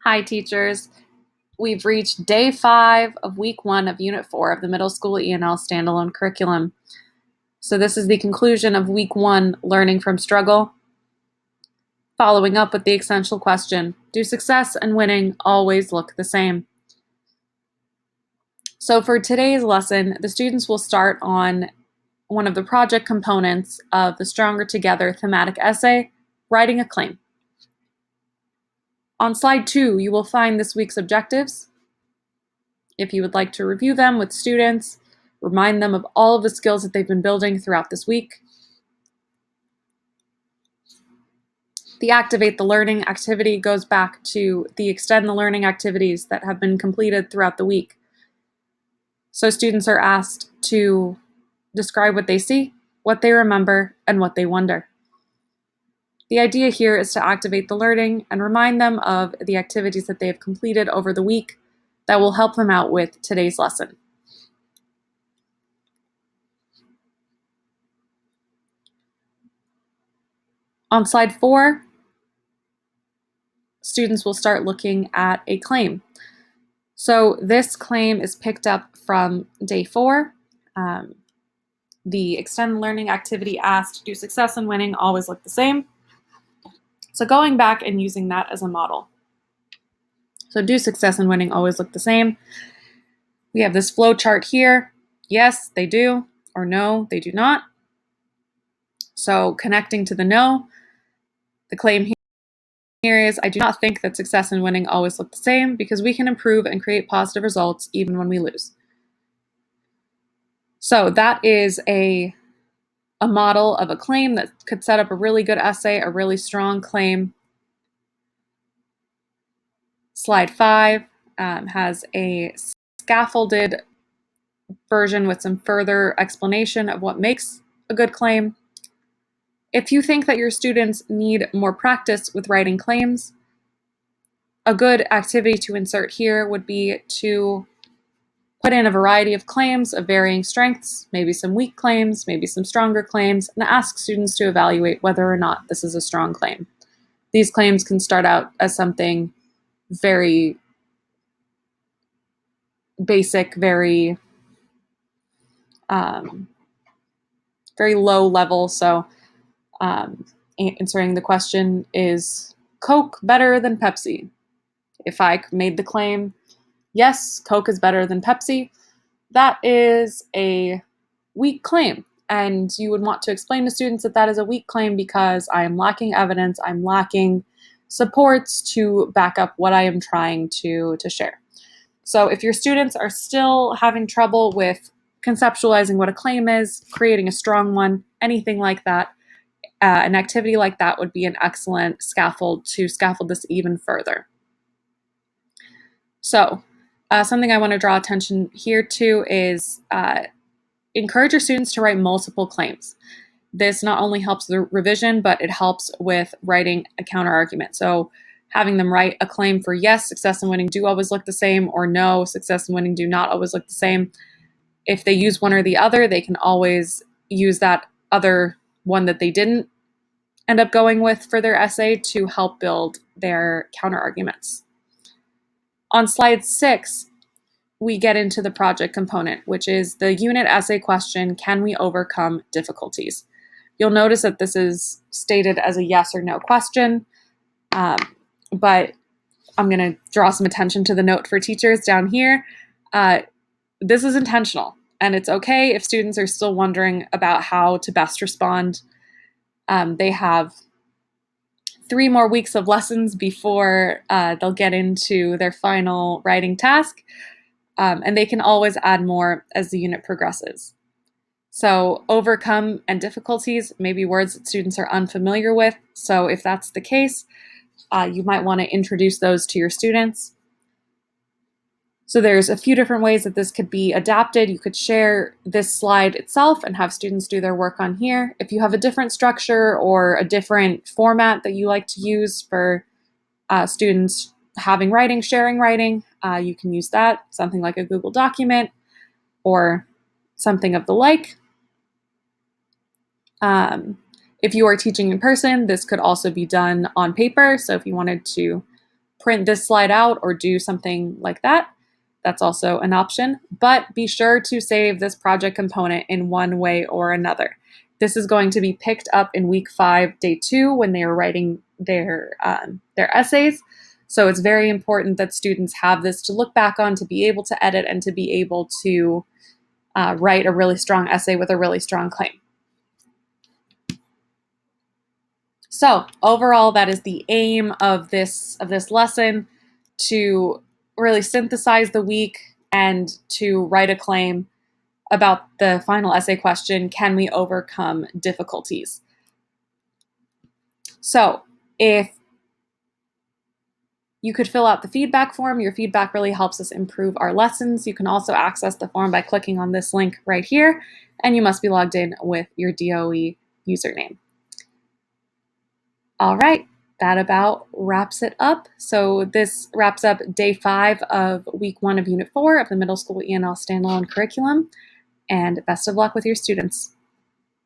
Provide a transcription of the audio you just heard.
Hi, teachers. We've reached day 5 of week 1 of Unit 4 of the Middle School ENL Standalone curriculum. So this is the conclusion of week 1, Learning from Struggle. Following up with the essential question, do success and winning always look the same? So for today's lesson, the students will start on one of the project components of the Stronger Together thematic essay, writing a claim. On slide 2, you will find this week's objectives. If you would like to review them with students, remind them of all of the skills that they've been building throughout this week. The Activate the Learning activity goes back to the Extend the Learning activities that have been completed throughout the week. So students are asked to describe what they see, what they remember, and what they wonder. The idea here is to activate the learning and remind them of the activities that they have completed over the week that will help them out with today's lesson. On slide 4, students will start looking at a claim. So this claim is picked up from day 4. The Extend Learning activity asked, do success and winning always look the same? So going back and using that as a model. So do success and winning always look the same? We have this flow chart here. Yes, they do, or no, they do not. So connecting to the no, the claim here is, I do not think that success and winning always look the same because we can improve and create positive results even when we lose. So that is a model of a claim that could set up a really good essay, a really strong claim. Slide 5 has a scaffolded version with some further explanation of what makes a good claim. If you think that your students need more practice with writing claims, a good activity to insert here would be to put in a variety of claims of varying strengths, maybe some weak claims, maybe some stronger claims, and ask students to evaluate whether or not this is a strong claim. These claims can start out as something very basic, very low level. So answering the question, is Coke better than Pepsi? If I made the claim, yes, Coke is better than Pepsi, that is a weak claim. And you would want to explain to students that that is a weak claim because I am lacking evidence, I'm lacking supports to back up what I am trying to share. So if your students are still having trouble with conceptualizing what a claim is, creating a strong one, anything like that, an activity like that would be an excellent scaffold to scaffold this even further. So something I want to draw attention here to is encourage your students to write multiple claims. This not only helps the revision, but it helps with writing a counter argument. So having them write a claim for yes, success and winning do always look the same, or no, success and winning do not always look the same. If they use one or the other, they can always use that other one that they didn't end up going with for their essay to help build their counter arguments. On slide 6, we get into the project component, which is the unit essay question, can we overcome difficulties? You'll notice that this is stated as a yes or no question, but I'm going to draw some attention to the note for teachers down here. This is intentional, and it's okay if students are still wondering about how to best respond. They have 3 more weeks of lessons before they'll get into their final writing task, and they can always add more as the unit progresses. So overcome and difficulties may be words that students are unfamiliar with, so if that's the case, you might want to introduce those to your students. So there's a few different ways that this could be adapted. You could share this slide itself and have students do their work on here. If you have a different structure or a different format that you like to use for students having writing, sharing writing, you can use that, something like a Google document or something of the like. If you are teaching in person, this could also be done on paper. So if you wanted to print this slide out or do something like that. That's also an option, but be sure to save this project component in one way or another. This is going to be picked up in week 5, day 2, when they are writing their essays. So it's very important that students have this to look back on, to be able to edit, and to be able to write a really strong essay with a really strong claim. So overall, that is the aim of this lesson, to really synthesize the week and to write a claim about the final essay question: can we overcome difficulties? So if you could fill out the feedback form, your feedback really helps us improve our lessons. You can also access the form by clicking on this link right here, and you must be logged in with your DOE username. All right, that about wraps it up. So this wraps up day 5 of week 1 of Unit 4 of the Middle School ENL Standalone curriculum, and best of luck with your students.